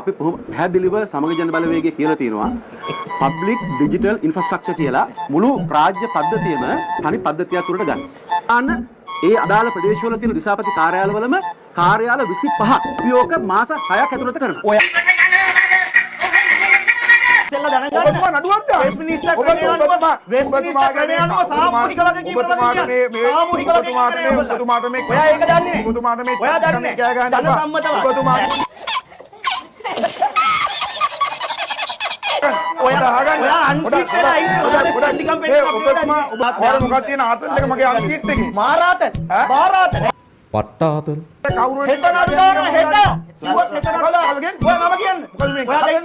අපි පැහැදිලිව සමග ජන බලවේගය කියලා තියෙනවා පබ්ලික් ඩිජිටල් ඉන්ෆ්‍රාස්ට්‍රක්චර් කියලා මුළු රාජ්‍ය පද්ධතියම තනි පද්ධතියක් තුරට ගන්න. අන්න ඒ අදාළ ප්‍රදේශවල තියෙන දිසාපති කාර්යාලවලම කාර්යාල 25ක් උපයෝග මාස 6ක් ඇතුළත කරනවා. ඔය ඔබතුමා නඩුවක් දාන්න. වෙස්ට්මිනිස්ටර් ක්‍රමය අනුව සාමූහික වගකීම් ඔබතුමාට මේ ඔයා ඒක දන්නේ. ඔබතුමාට මේ ඔයා දන්නේ. ජන සම්මතව. ඔබතුමා ඔයා අන්සිට් වෙලා ඉන්නේ. ඔබතුමා මොකක්ද තියෙන ආතල් එක මගේ අන්සිට් එකේ. මාරාතන්. පට්ටාතල්. කවුරු හෙට නඩු දානවා හෙට. හෙට නඩු දානවා කියන්නේ. ඔයා මම කියන්නේ. මොකද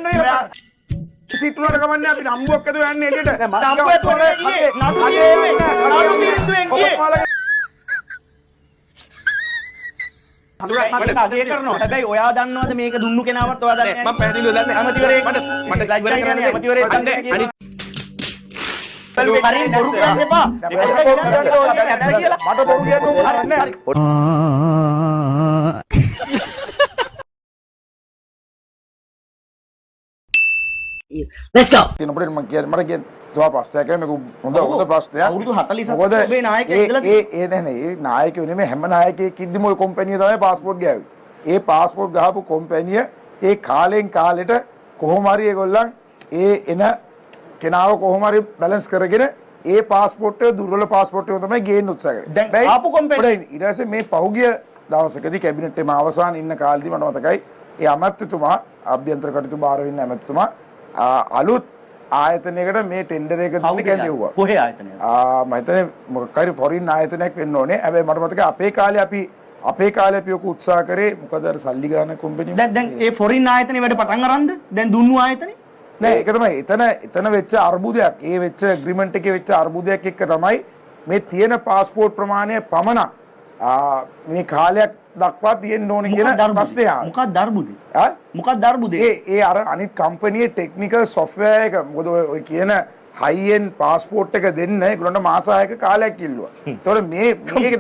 මේ ඔයා සිටුලට ගමන්නේ අපි නම්බුවක් ඇතුව යන්නේ එළියට. නම්බුව ඇතුව ගියේ නඩු බින්දුවෙන් ගියේ. මට අගය කරනවා. හැබැයි ඔයා දන්නවද මේක දුන්නු කෙනාවත් ඔයා දන්නේ නැහැ. මම පැහැදිලිව දන්නේ. ඇමතිවරයෙක් මට ඉවර කරන්න ඇමතිවරයෙක් දන්නේ. අනිත් හරියට බොරු කියන්න එපා. මට බොරු කියන්න ඕනේ නැහැ. Let's go. මට කියන්නේ තව ප්‍රශ්නයක් මේක හොඳ ප්‍රශ්නයක්. අවුරුදු 47 ඔබේ නායකයෙක් ඉඳලා ඒ නේ නායකයෝ නෙමෙයි හැම නායකයෙක් ඉද්දිම ওই කම්පැනි තමයි પાස්පෝර්ට් ගාවේ. ඒ પાස්පෝර්ට් ගහපු කම්පැනිය ඒ කාලෙන් කාලෙට කොහොම හරි ඒගොල්ලන් ඒ එන කෙනාව කොහොම හරි බැලන්ස් කරගෙන ඒ પાස්පෝර්ට් එක දුර්වල પાස්පෝර්ට් එක තමයි ගේන්න උත්සාහ කරේ. දැන් ආපු කම්පැනි ඊට පස්සේ මේ පහුගිය දවසකදී කැබිනට් එකේ අවසාන ඉන්න කාලෙදී මට මතකයි ඒ අමාත්‍යතුමා ආභ්‍යන්තර කටයුතු බාර වෙන්න අමාත්‍යතුමා අලුත් ආයතනයකට මේ ටෙන්ඩර් එක දෙන්න කැඳෙව්වා. කොහේ ආයතනයද? මම හිතන්නේ මොකක් හරි ෆොරින් ආයතනයක් වෙන්න ඕනේ. හැබැයි මට මතකයි අපේ කාලේ අපි ඔක උත්සාහ කරේ මොකද අර සල්ලි ගන්න කම්පැනි. දැන් ඒ ෆොරින් ආයතනේ වැඩ පටන් අරන්ද? දැන් දුන්නු ආයතනේ? නෑ ඒක තමයි එතන වෙච්ච අර්බුදයක්. ඒ වෙච්ච ඇග්‍රීමන්ට් එකේ වෙච්ච අර්බුදයක් එක්ක තමයි මේ තියෙන પાස්පෝර්ට් ප්‍රමාණය පමණක් මේ කාලයක් දක්වා තියෙන්න ඕනේ කියන ප්‍රශ්නය. මොකක්ද අර්බුදේ? ඈ මොකක්ද අර්බුදේ? ඒ අර අනිත් කම්පැනියේ ටෙක්නිකල් සොෆ්ට්වෙයාර් එක මොකද ඔය කියන හයි එන්ඩ් પાස්පෝර්ට් එක දෙන්න ඒගොල්ලන්ට මාස 6ක කාලයක් කිල්ලුවා. ඒතකොට මේක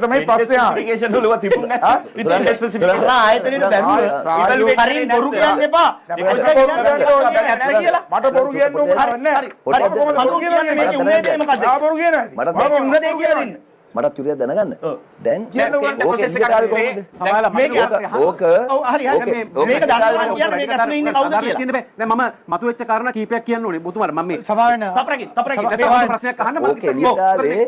තමයි ප්‍රශ්නය. ඇප්ලිකේෂන් වල තිබුණේ නැහැ. ඉතින් ස්පෙસિෆික් ආයතනෙට බැලුවා. හරියට බොරු කියන්න එපා. මට බොරු කියන්න ඕනේ නැහැ. මට කොහොමද බොරු කියන්නේ? මේක උනේ දේ මොකද්ද? ආ බොරු කියන්නේ. මට උනේ දේ කියලා දෙන්න. මටත් චුරියක් දැනගන්න. දැන් ප්‍රොසෙස් එකක් කරේ. මේක ඕක ඔව් හරි හරි මේක දන්නවා කියන්නේ මේක ඇතුලේ ඉන්නේ කවුද කියලා. දැන් මම මතුවෙච්ච කාරණා කීපයක් කියන්න ඕනේ. ඔබතුමාට මම මේ සභාවෙන් තප්‍රකින් ප්‍රශ්නයක් අහන්න ඕක එළියටාවේ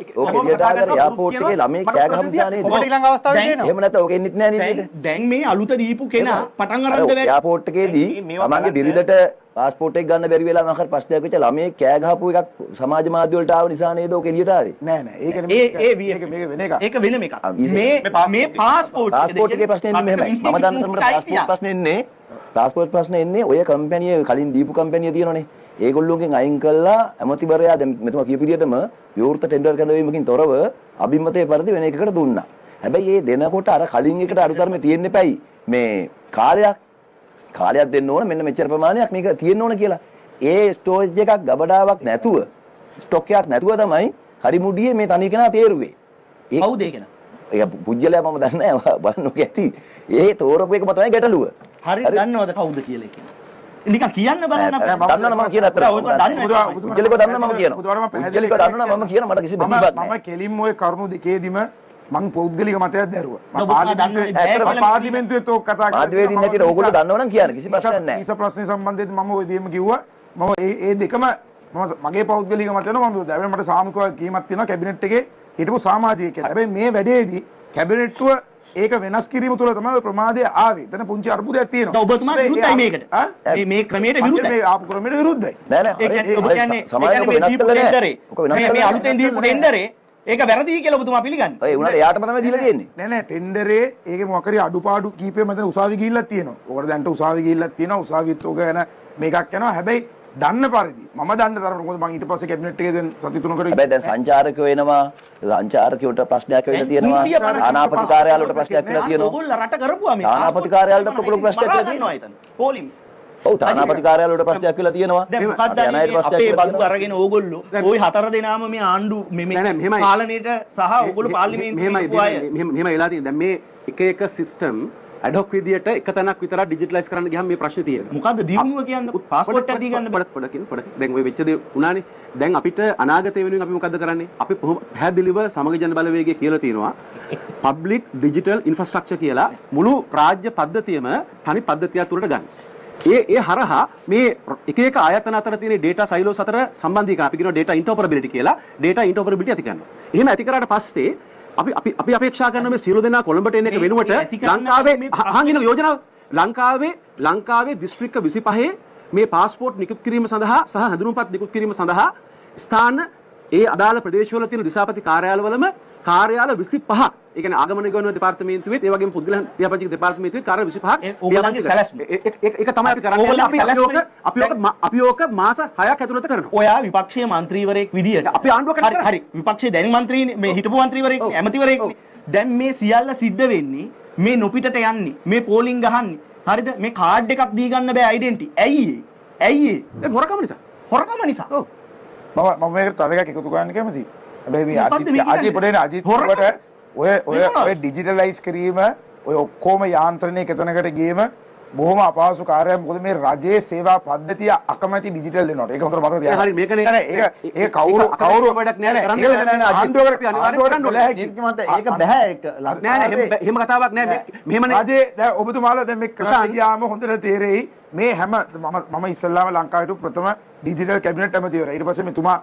එයාපෝට් එකේ ළමයි කෑ ගහපු නිසා නේද? ඔබට ඊළඟ අවස්ථාවේ තියෙනවා. එහෙම නැත්නම් ඕක එන්නෙත් නෑ නේද? දැන් මේ අලුත දීපු කෙනා පටන් අරන්ද වැඩ. එයාපෝට් එකේදී තමන්ගේ බිරිඳට පාස්පෝර්ට් එක ගන්න බැරි වෙලා මොකක් හරි ප්‍රශ්නයක් වෙච්ච ළමයි කෑ ගහපු එකක් සමාජ මාධ්‍ය වලට ආව නිසා නේද ඕක එළියට ආවේ? නෑ ඒක නෙමෙයි. මේක වෙන එකක්. ඒක වෙනම එකක්. මේ පාස්පෝර්ට් එකේ ප්‍රශ්නේ එන්නේ මෙහෙමයි. මම දන්න තරමට පාස්පෝර්ට් ප්‍රශ්නේ එන්නේ ඔය කම්පැනි කලින් දීපු කම්පැනිය තියෙනනේ. ඒගොල්ලෝගෙන් අයින් කළා ඇමතිවරයා දැන් මෙතුමා කියපු විදිහටම විවෘත ටෙන්ඩර් කැඳවීමකින් තොරව අභිමතයේ පරිදි වෙන එකකට දුන්නා. හැබැයි මේ දෙනකොට අර කලින් එකට අඩුතරමේ තියෙන්න එපයි. මේ කාලයක් දෙන්න ඕන මෙන්න මෙච්චර ප්‍රමාණයක් මේක තියෙන්න ඕන කියලා. ඒ ස්ටෝරේජ් එකක් ගබඩාවක් නැතුව ස්ටොක් එකක් නැතුව තමයි හරිමුඩියේ මේ තනි කෙනා තේරුවේ. කවුද ඒ කෙනා? ඒක පුජ්‍යලයා මම දන්නේ නැහැ බලන්නක ඇති. ඒ තෝරපු එකම තමයි ගැටලුව. හරි දන්නවද කවුද කියලා ඒක? නිකන් කියන්න බලන්න අපිට. දන්නා මම කියන අතර. පුජ්‍යලක දන්නා මම කියනවා. පුජ්‍යලක දන්නා මම කියන මට කිසි බඳීමක් නැහැ. මම කෙලින්ම ওই කරුණු දෙකේදීම මං පෞද්ගලික මතයක් දැරුවා. පාර්ලිමේන්තුවේ තෝක් කතා කරා. ආදිවේදීන් හැටියට ඕගොල්ලෝ දන්නවනම් කියන්න කිසි ප්‍රශ්නයක් නැහැ. කීස ප්‍රශ්නේ සම්බන්ධයෙන් මම ওই දෙයම කිව්වා. මම ඒ දෙකම මගේ පෞද්ගලික මතය නෝ මම දැන් මට සාමූහික කීමක් තියෙනවා කැබිනට් එකේ හිටපු සමාජිකයෙක්. හැබැයි මේ වැඩේදී කැබිනට්ටුව ඒක වෙනස් කිරීම තුළ තමයි ප්‍රමාදය ආවේ. එතන පුංචි අර්බුදයක් තියෙනවා. ඔබතුමා විරුද්ධයි මේකට. මේ ක්‍රමයට විරුද්ධයි. මේ ආපු ක්‍රමයට විරුද්ධයි. නෑ ඒ කියන්නේ ඔබ කියන්නේ මේ දීපු ටෙන්ඩරේ මේ අලුතෙන් දීපු ටෙන්ඩරේ ඒක වැරදි කියලා ඔබතුමා පිළිගන්නේ. ඒ උනාට එයාටම තමයි දීලා තියෙන්නේ. නෑ ටෙන්ඩරේ ඒකේ මොකක් හරි අඩුපාඩු කීපෙ මතන උසාවි ගිහිල්ලක් තියෙනවා. ඕකට දැන්ට උසාවි ගිහිල්ලක් තියෙනවා. උසාවිත් ඕක ගැන මේකක් යනවා. හැබැයි දන්න පරිදි මම දන්න තරමට මොකද මම ඊට පස්සේ කැබිනට් එකේ දැන් සති 3කට හැබැයි දැන් සංචාරකයෝ වෙනවා. සංචාරකයෝට ප්‍රශ්නයක් වෙලා තියෙනවා. ආනාපති කාර්යාලවලට ප්‍රශ්නයක් වෙලා තියෙනවා. ඕගොල්ලෝ රට කරපුවා මේ. ආනාපති කාර්යාලවලට පොළු ප්‍රශ්නයක් වෙලා තියෙනවා එතන. පොලිම්. ඔව් තානාපති කාර්යාලවලට ප්‍රශ්නයක් වෙලා තියෙනවා. දැන් මොකක්ද අපේ බදු අරගෙන ඕගොල්ලෝ ওই හතර දෙනාම මේ ආණ්ඩු මේ පාලනයේට සහ ඕගොල්ලෝ පාර්ලිමේන්තුවේ මෙහෙම වෙලා තියෙන. දැන් මේ එක එක සිස්ටම් ඇඩ්හොක් විදියට එක තැනක් විතර ඩිජිටලයිස් කරන්න ගියාම මේ ප්‍රශ්නේ තියෙනවා. මොකද්ද දියුණුව කියන්නේ? පාස්පෝර්ට් එක දී ගන්න බෑ. පොඩකින් දැන් ওই වෙච්ච දේ උනානේ. දැන් අපිට අනාගතය වෙනුවෙන් අපි මොකද්ද කරන්නේ? අපි පැහැදිලිව සමග ජන බලවේගය කියලා තියෙනවා. පබ්ලික් ඩිජිටල් ඉන්ෆ්‍රාස්ට්‍රක්චර් කියලා මුළු රාජ්‍ය පද්ධතියම තනි පද්ධතියක් තුරට ගන්න. ඒ හරහා මේ එක එක ආයතන අතර තියෙන data silos අතර සම්බන්ධීකරණ අපි කියනවා data interoperability කියලා. data interoperability ඇති කරනවා. එහෙම ඇති කරාට පස්සේ අපි අපේක්ෂා කරන මේ සියලු දෙනා කොළඹට එන එක වෙනුවට ලංකාවේ අහංගින යෝජනාව ලංකාවේ දිස්ත්‍රික්ක 25 මේ પાස්පෝර්ට් නිකුත් කිරීම සඳහා සහ හැඳුනුම්පත් නිකුත් කිරීම සඳහා ස්ථාන ඒ අදාළ ප්‍රදේශවල තියෙන දිසාපති කාර්යාලවලම කාර්යාල 25ක් ඒ කියන්නේ ආගමන ගමන දෙපාර්තමේන්තුවේත් ඒ වගේම පුද්ගල දිහාපතික දෙපාර්තමේන්තුවේත් කාර්ය 25ක් ඕගොල්ලන්ගේ සැලැස්ම ඒක තමයි අපි කරන්නේ අපි ඕක මාස 6ක් ඇතුළත කරනවා. ඔයා විපක්ෂීය മന്ത്രിවරයෙක් විදියට අපි ආණ්ඩුව කරන්නේ හරි විපක්ෂයේ දැනි മന്ത്രിනේ මේ හිටපු മന്ത്രിවරයෙක් ඇමතිවරයෙක් දැන් මේ සියල්ල සිද්ධ වෙන්නේ මේ නොපිටට යන්නේ මේ පෝලිං ගහන්නේ හරිද මේ කාඩ් එකක් දී ගන්න බෑ ඩෙන්ටි ඇයි ඒ හොරකම නිසා ඔව් මම මේකට තව එකක් එකතු කරන්න කැමතියි. හැබැයි මේ අජිත් පොඩේන අජිත් කොට ඔය ඩිජිටලයිස් කිරීම ඔය ඔක්කොම යාන්ත්‍රණය එකතැනකට ගියම බොහොම අපහසු කාර්යයක්. මොකද මේ රජයේ සේවා පද්ධතිය අකමැති ඩිජිටල් වෙනවට. ඒක හොඳට මතක තියාගන්න. හරි මේකනේ ඒක කවුරු වැඩක් නෑ කරන්න. ආණ්ඩුවකට අනිවාර්යයෙන් කළ හැකි. ඒක බෑ ඒක නෑ එහෙම කතාවක් නෑ මෙහෙමනේ. රජයේ දැන් ඔබතුමාලා දැන් මේ කරන්න ගියාම හොඳට තේරෙයි මේ හැම මම ඉස්සල්ලාම ලංකාවේ ප්‍රථම ඩිජිටල් කැබිනට් ඇමතිවරයා. ඊට පස්සේ මෙතුමා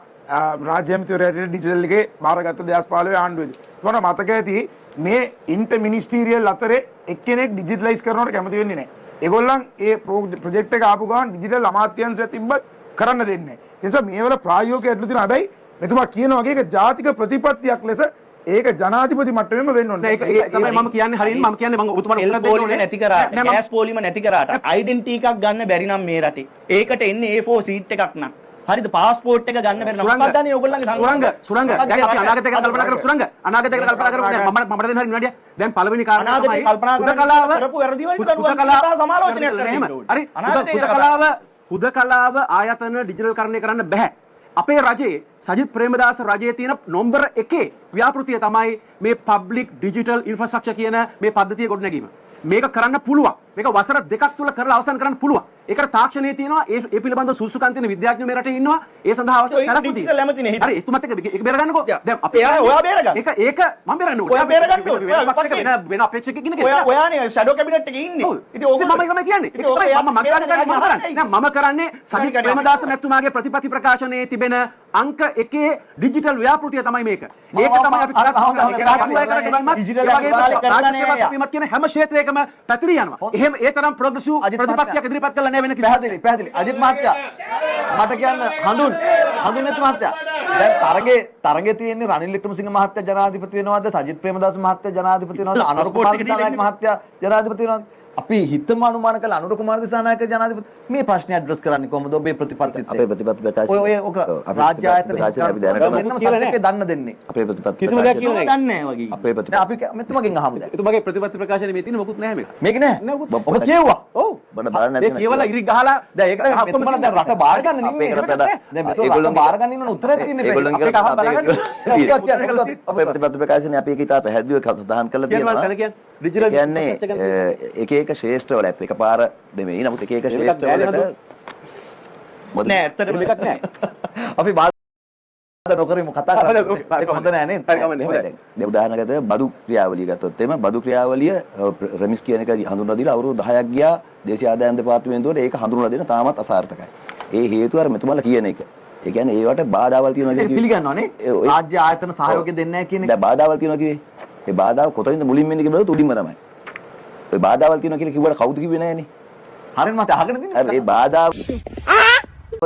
රාජ්‍ය ඇමතිවරයාට ඩිජිටල් එකේ බාරගත්ත 2015 ආණ්ඩුවේදී. ඒකට මතක ඇති මේ ඉන්ටර් මිනිස්ටීරියල් අතරේ එක්කෙනෙක් ඩිජිටලයිස් කරනවට කැමති වෙන්නේ නැහැ. ඒගොල්ලන් ඒ ප්‍රොජෙක්ට් එක ආපු ගමන් ඩිජිටල් අමාත්‍යාංශය තිබ්බත් කරන්න දෙන්නේ නැහැ. ඒ නිසා මේවල ප්‍රායෝගික ඇටලු තියෙනවා. හැබැයි මෙතුමා කියනවා වගේ ඒක ජාතික ප්‍රතිපත්තියක් ලෙස ඒක ජනාධිපති මට්ටමෙම වෙන්න ඕනේ. ඒක තමයි මම කියන්නේ හරියට මම කියන්නේ මම ඔබතුමාට උත්තර දෙන්න ඕනේ. නැති කරාට ගෑස් පොලිම නැති කරාට ඩෙන්ටි එකක් ගන්න බැරි නම් මේ රටේ ඒකට එන්නේ A4 සීට් එකක් නම් හරිද පාස්පෝර්ට් එක ගන්න බැරි නම් මොකක්ද අනේ ඔයගොල්ලන්ගේ සුරංග දැන් අපි අනාගතය ගැන කල්පනා කරමු. සුරංග අනාගතය ගැන කල්පනා කරමු. දැන් මට දෙන්න හරි විනාඩිය. දැන් පළවෙනි කාරණා තමයි කල්පනා කරපු වැරදි වලට සමාලෝචනයක් කරන්න හරි හුදකලාව ආයතන ඩිජිටල්කරණය කරන්න බෑ. අපේ රජයේ සජිත් ප්‍රේමදාස රජයේ තියෙන නම්බර 1 ව්‍යාපෘතිය තමයි මේ පබ්ලික් ඩිජිටල් ඉන්ෆ්‍රාස්ට්‍රක්චර් කියන මේ පද්ධතිය ගොඩනැගීම. මේක කරන්න පුළුවන්. මේක වසර 2ක් තුල කරලා අවසන් කරන්න පුළුවන්. ඒකට තාක්ෂණයේ තියෙනවා ඒ පිළිබඳව සුසුකම් තියෙන විද්‍යාඥයෝ මේ රටේ ඉන්නවා. ඒ සඳහා අවශ්‍ය කරපු දේ. හරි එතුමත් ඒක බේරගන්නකෝ. දැන් අපි ඔයා බේරගන්න. ඒක මම බේරන්න ඕනේ. ඔයා බේරගන්න. වෙන අපේක්ෂකෙක් ඉන්න කෙනෙක්. ඔයානේ ෂැඩෝ කැබිනට් එකේ ඉන්නේ. ඉතින් ඕක මම තමයි කියන්නේ. මම කරන්නේ සජිත් ප්‍රේමදාස මැතිතුමාගේ ප්‍රතිපත්ති ප්‍රකාශනයේ තිබෙන අංක 1 ඩිජිටල් ව්‍යාපෘතිය තමයි මේක. ඒක තමයි අපි කරන්නේ. කියන හැම ක්ෂේත්‍රයකම පැතිරී යනවා. එහෙම ඒ තරම් ප්‍රොග්‍රෙසිව් ප්‍රතිපත්තියක් ඉදිරිපත් කළා නෑ වෙන කිසි. පැහැදිලි. අජිත් මහත්තයා මට කියන්න හඳුන් නැති මහත්තයා. දැන් තරගේ තියෙන්නේ රනිල් වික්‍රමසිංහ මහත්තයා ජනාධිපති වෙනවද? සජිත් ප්‍රේමදාස මහත්තයා ජනාධිපති වෙනවද? අනුර කුමාර දිසානායක මහත්තයා ජනාධිපති වෙනවද? අපි හිතම අනුමාන කළ අනුර කුමාර දිසානායක ජනාධිපති මේ ප්‍රශ්නේ ඇඩ්‍රස් කරන්නේ කොහොමද? ඔබේ ප්‍රතිපත්තිත් අපේ ප්‍රතිපත්ති ප්‍රකාශය ඔය ඔක රාජ්‍ය ආයතන කිසිම දෙයක් කියලා දන්නේ නැහැ වගේ. අපේ ප්‍රතිපත්ති අපි මෙතුමගෙන් අහමු දැන්. එතුමාගේ ප්‍රතිපත්ති ප්‍රකාශනයේ මේ තියෙන මොකුත් නැහැ මේක. මේක නෑ. ඔබ කියුවා. ඔව්. බඩ බලන්න නැති. ඒ කියවලා ඉරි ගහලා දැන් ඒක මෙතුමලා දැන් රට බාර ගන්න නෙමෙයි. දැන් ඒගොල්ලෝ බාර ගන්න ඉන්න උත්තරේ තියෙන්නේ. ඒගොල්ලෝ අපේ ප්‍රතිපත්ති ප්‍රකාශනයේ අපි ඒක ඉතා පැහැදිලිව සඳහන් කරලා තියෙනවා. ඩිජිටල් කියන්නේ එක එක ශ්‍රේෂ්ඨ වල එකපාර නෙමෙයි. නමුත් එක එක ශ්‍රේෂ්ඨ වලට නෑ ඇත්තටම එකක් නෑ. අපි බාධා නොකරමු කතා කරමු. ඒක හොඳ නෑ නේද? දැන් උදාහරණයකට බදු ක්‍රියාවලිය ගත්තොත් එimhe බදු ක්‍රියාවලිය රෙමිස් කියන එක හඳුන්වලා දීලා අවුරුදු 10ක් ගියා දේශීය ආදායම් දෙපාර්තමේන්තුවට ඒක හඳුන්වලා දෙන්න තාමත් අසාර්ථකයි. ඒ හේතුව අර මෙතුමාලා කියන එක. ඒ කියන්නේ ඒවට බාධාවල් තියෙනවා ඒක පිළිගන්නවනේ. රාජ්‍ය ආයතන සහයෝගය දෙන්නේ නැහැ කියන එක. දැන් බාධාවල් තියෙනවා කිව්වේ. ඒ බාධාව කොතනින්ද මුලින්ම එන්නේ කියලා උඩින්ම තමයි. ඔය බාධාවල් තියෙනවා කියලා කිව්වට කවුද කිව්වේ නැහනේ. හරියට මත අහගෙන තියෙනවා. ඒ බාධා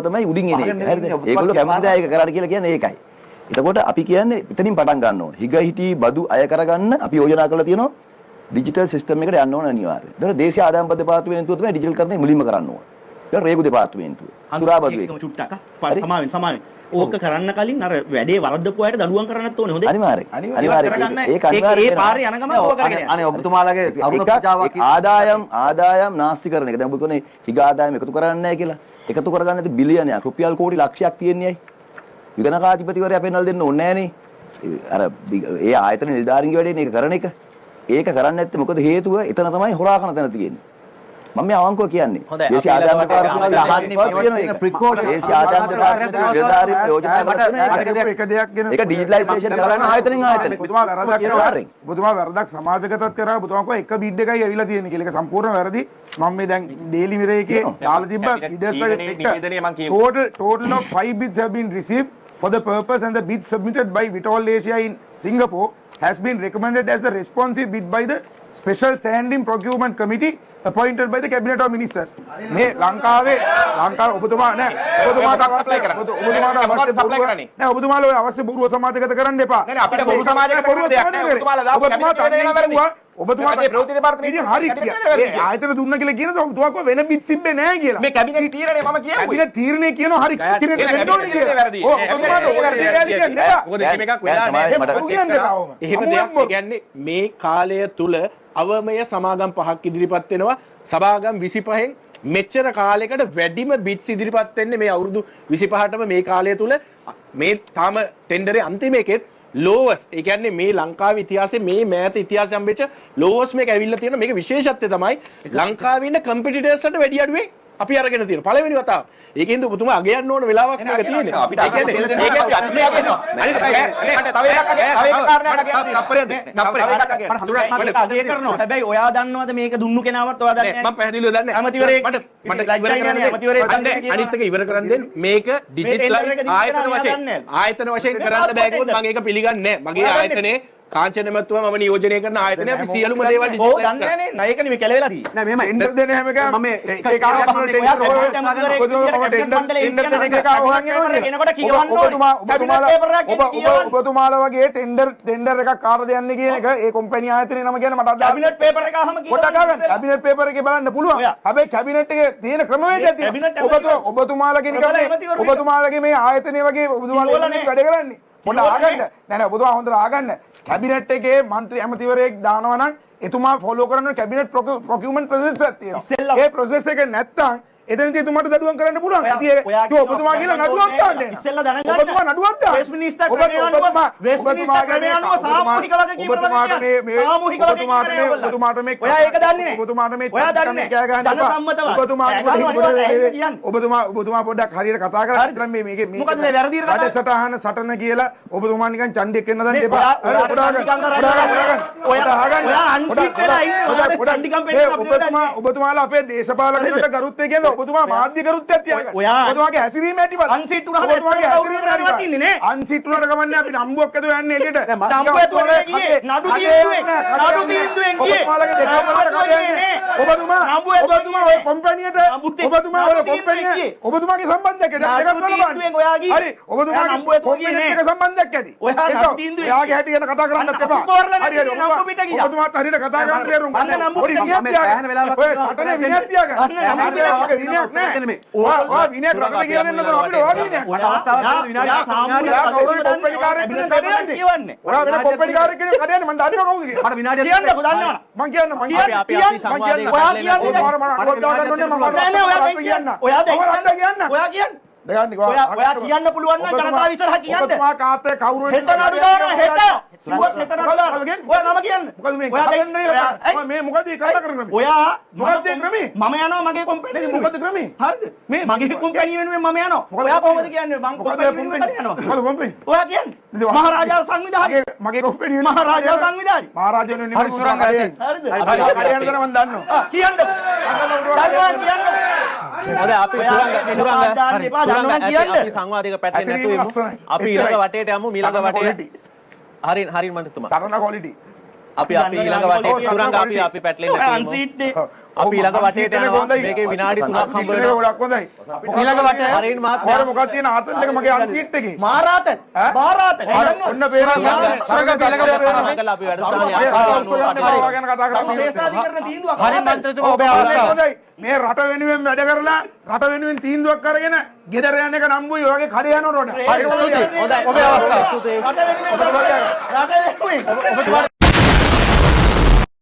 තමයි උඩින් එන්නේ. හරිද? ඒගොල්ලෝ කැමති නැහැ ඒක කරාට කියලා කියන්නේ ඒකයි. එතකොට අපි කියන්නේ එතනින් පටන් ගන්න ඕනේ. හිග හිටි බදු අය කරගන්න අපි යෝජනා කරලා තියෙනවා ඩිජිටල් සිස්ටම් එකට යන්න ඕන අනිවාර්යයෙන්. ඒතකොට දේශීය ආදායම් පද දෙපාර්තමේන්තුව තමයි ඩිජිටල් කරන්නේ මුලින්ම කරන්න ඕන. ඒක රේගු දෙපාර්තමේන්තුව. අඳුරා බදු එක. චුට්ටක් සමාවෙන්. ඕක කරන්න කලින් අර වැඩේ වරද්දපු අයට දඬුවම් කරන්නත් ඕනේ හොඳේ. අනිවාර්යයෙන්. ඒක අනිවාර්යයෙන්. ඒ පාරේ යන ගමන් ඕක කරගෙන. අනේ ඔබතුමාලගේ අරුණ ප්‍රජාවක් ආදායම් නාස්ති කරන එක. දැන් ඔබ කියන්නේ හිග ආදායම් එකතු කරන්නේ නැහැ කියලා. එකතු කරගන්න නැති බිලියනයක් රුපියල් කෝටි ලක්ෂයක් තියෙන්නේ ඇයි? විගණකාධිපතිවරයා පෙන්නලා දෙන්න ඕනේ නැහනේ. අර ඒ ආයතන නිලධාරීන්ගේ වැඩේනේ ඒක කරන එක. ඒක කරන්නේ නැත්තේ මොකද හේතුව? එතන තමයි හොරා කරන තැන තියෙන්නේ. මම මේ අවංකව කියන්නේ. හොඳයි, දේශීය අපි ආදායම ඊළඟට පාර්ශ්වය අහන්නේ ඒක precaution. දේශීය ආදායම පාර්ශ්වය යෝජනා කරන එක දෙයක් ගැන ඒක ඩිජිටලයිසේෂන් කරන්න ආයතනෙන් ආයතනෙ. ඔබතුමා වැරදක් කරා. ඔබතුමා වැරදක් සමාජගතත් කරා. ඔබතුමා කෝ එක බිඩ් එකයි ඇවිල්ලා තියෙන්නේ කියලා. ඒක සම්පූර්ණ වැරදි. මම මේ දැන් ඩේලි මිරර් එකේ දාලා තිබ්බ total of 5 bids have been received for the purpose, and the bid submitted by Vitol Asia in Singapore has been recommended as the responsive bid by the Special Standing Procurement Committee appointed by the Cabinet of Ministers. මේ ලංකාවේ ඔබතුමා නෑ ඔබතුමාට අවශ්‍ය නෑ ඔබතුමාලා ඔය අවශ්‍ය බොරුව සමාජගත කරන්න එපා. නෑ අපිට බොරු සමාජගත කරන දෙයක් නෑ. ඔබතුමාලා දාපු ඔබතුමා ප්‍රවෘත්ති දෙපාර්තමේන්තුවේ හරි ආයතන දුන්න කියලා කියනද ඔබතුමා කෝ වෙන බිත් සිබ්බේ නෑ කියලා. මේ කැබිනට් තීරණය මම කියුවේ. කැබිනට් තීරණය කියනවා හරි කිරේට වෙන්න ඕනේ කියලා. ඔබතුමාට ඔය වැරදි කියන්නේ නෑ. මොකද එහෙම එකක් වෙලා නෑ. එහෙම දෙයක් කියන්නේ මේ කාලය තුල අවමය සමාගම් 5ක් ඉදිරිපත් වෙනවා. සභාගම් 25න් මෙච්චර කාලයකට වැඩිම බිට්ස් ඉදිරිපත් වෙන්නේ මේ අවුරුදු 25ටම මේ කාලය තුල මේ තාම ටෙන්ඩරේ අන්තිම එකෙත් ලෝවස් ඒ කියන්නේ මේ ලංකාවේ ඉතිහාසයේ මේ මෑත ඉතිහාසය හම්බෙච්ච ලෝවස් මේක ඇවිල්ලා තියෙන මේක විශේෂත්වය තමයි ලංකාවේ ඉන්න කම්පිටිටර්ස්ලට වැඩි අඩුවේ අපි අරගෙන තියෙන පළවෙනි වතාව. ඒකෙන්ද ඔබතුමා අගයන්න ඕන වෙලාවක් මේක තියෙන්නේ. අපිට තව එකක් කරනවා. හැබැයි ඔයා දන්නවද මේක දුන්නු කෙනාවත් ඔයා දන්නේ නැහැ. මම පැහැදිලිව දන්නේ නැහැ. ඇමතිවරයෙක් මට අනිත් එක ඉවර කරන්න දෙන්න. මේක ඩිජිටලයිස් ආයතන වශයෙන් කරන්න බෑ කිව්වොත් මම ඒක පිළිගන්නේ නැහැ. මගේ ආයතනයේ කාංචන මැතිතුමා මම නියෝජනය කරන ආයතනය අපි සියලුම දේවල් ඩිජිටලයිස් කරනවා. ඔව් දන්නේ නැහැ. ණයකනේ මේ කැලේලා තියෙන්නේ. නෑ මෙහෙම ටෙන්ඩර් දෙන හැම එකම මම ඒක ඔබතුමාලා වගේ ටෙන්ඩර් එකක් කාටද යන්නේ කියන එක ඒ කම්පැනි ආයතනයේ නම කියන මට කැබිනට් පේපර් එක අහම පොඩ්ඩක් ගන්න. කැබිනට් පේපර් එකේ බලන්න පුළුවන්. හැබැයි කැබිනට් එකේ තියෙන ක්‍රමවේදයක් තියෙනවා. ඔබතුමාලගේ නිකන් ඔබතුමාලගේ මේ ආයතනයේ වගේ ඔබතුමාලා වැඩ කරන්නේ. පොඩ්ඩක් ආගන්න. නෑ නෑ ඔබතුමා හොඳට ආගන්න. කැබිනට් එකේ മന്ത്രി ඇමතිවරයෙක් දානවා නම් එතුමා ෆලෝ කරන කැබිනට් ප්‍රොකියුමන්ට් ප්‍රොසෙස් එකක් තියෙනවා. ඒ ප්‍රොසෙස් එක නැත්තම් එතනදී එතුමාට දඩුවම් කරන්න පුළුවන්. ඉතින් ඒක ඔබතුමා කියලා නඩුවක් දාන්නේ. ඉස්සෙල්ලා දැනගන්න. ඔබතුමා නඩුවක් දාන්න. වෙස්ට්මිනිස්ටර් ක්‍රමය අනුව සාමූහික වගකීම ඔබතුමාට මේ ඔයා ඒක දන්නේ නැහැ. ඔබතුමාට මේ ඔයා දන්නේ ඔබතුමා පොඩ්ඩක් හරියට කතා කරලා ඉස්සරහ මේ මේකේ මොකද මේ වැරදි වැඩසටහන සටන කියලා ඔබතුමා නිකන් ඡන්දයක් වෙන්න දන්න එපා. ඔබතුමාලා අපේ දේශපාලකයන්ට ගරුත්වය කියන්නේ ඔබතුමා මාධ්‍ය ගරුත්වයක් තියාගන්න. ඔබතුමාගේ හැසිරීම ඇති බලන්න. අන්සිට් උනහම ඔබතුමාගේ අන්සිට් උනට ගමන්නේ අපි නම්බුවක් ඇතුව යන්නේ එළියට. නම්බුව ඇතුව ගියේ නඩු තීන්දුවෙන් ගියේ. ඔබතුමාලගේ දෙකමකට කඩන්නේ. ඔබතුමා ඔය කම්පැනියට ඔබතුමා ඔය කම්පැනිය ඔබතුමාගේ සම්බන්ධයක් ඇති. දෙකක් බලන්න. හරි ඔබතුමාගේ කම්පැනියට සම්බන්ධයක් ඇති. ඔයාගේ හැටි ගැන කතා කරන්නත් එපා. හරි ඔබතුමාත් හරියට කතා කරන්න තේරුම් ගන්න. පොඩි විනයක් තියාගන්න. ඔය සටනේ විනයක් තියාගන්න. විනයක් නෑ. ඔයා විනයක් රටට කියලා දෙන්න ඕන අපිට ඔයා විනයක්. ඔය අවස්ථාවේ විනාඩි ඔයා වෙන කොම්පැනිකාරයෙක් කෙනෙක් කඩයන්නේ මම දන්නේ කවුද කියලා. මට විනාඩියක් කියන්නකෝ දන්නවනේ. මම කියන්න අපි ඔයා කියන්න පුළුවන් නම් ජනතාව ඉස්සරහ කියන්න. ඔබතුමා කාටේ කවුරු හෙට නඩු දානවා හෙට. කිව්වත් හෙට නඩු දානවා. ඔයා නම කියන්න. මොකද මේ ඔයා මේ මොකද මේ කතා කරන්නේ? ඔයා මොකද මේ ක්‍රමේ? මම යනවා මගේ කොම්පැනි මොකද ක්‍රමේ? හරිද? මේ මගේ කොම්පැනි වෙනුවෙන් මම යනවා. ඔයා කොහොමද කියන්නේ මම කොම්පැනි වෙනුවෙන් යනවා? මොකද කොම්පැනි? ඔයා කියන්නේ මහරජා සංවිධානය. මගේ කොම්පැනි මහරජා සංවිධානය. මහරජා වෙනුවෙන් නෙමෙයි සුරංග හරිද? කඩයන් කරන මම දන්නවා. කියන්න. දන්නවා කියන්න. හොඳ අපි අපි සංවාදික පැත්තෙන් නැතුව අපි ඊළඟ වටේට යමු. ඊළඟ වටේ හරින් මන්තුමා සරණ ක්වොලිටි අපි ඊළඟ වටේ සුරංග අපි පැටලෙන්නේ නැතුව අපි ඊළඟ වටේට යනවා. මේකේ විනාඩි 3ක් හම්බ වෙනවා. ගොඩක් හොඳයි. ඊළඟ වටේ හරින් මහත්මයා මොකක්ද තියෙන ආතල් එක මගේ අන්සීට් එකේ. මහරාතන් ඔන්න පේනවා සරණ අපි වැඩසටහන ගැන කතා කරමු. ශ්‍රේෂ්ඨාධිකරණ තීන්දුවක්. හරින් මන්ත්‍රතුමා ඔබේ හොඳයි. මේ රට වෙනුවෙන් වැඩ කරලා රට වෙනුවෙන් තීන්දුවක් අරගෙන ගෙදර යන එක නම්බුයි ඔයගේ කඩේ යනකොට. හොඳයි ඔබේ අවස්ථාව. රට වෙනුවෙන්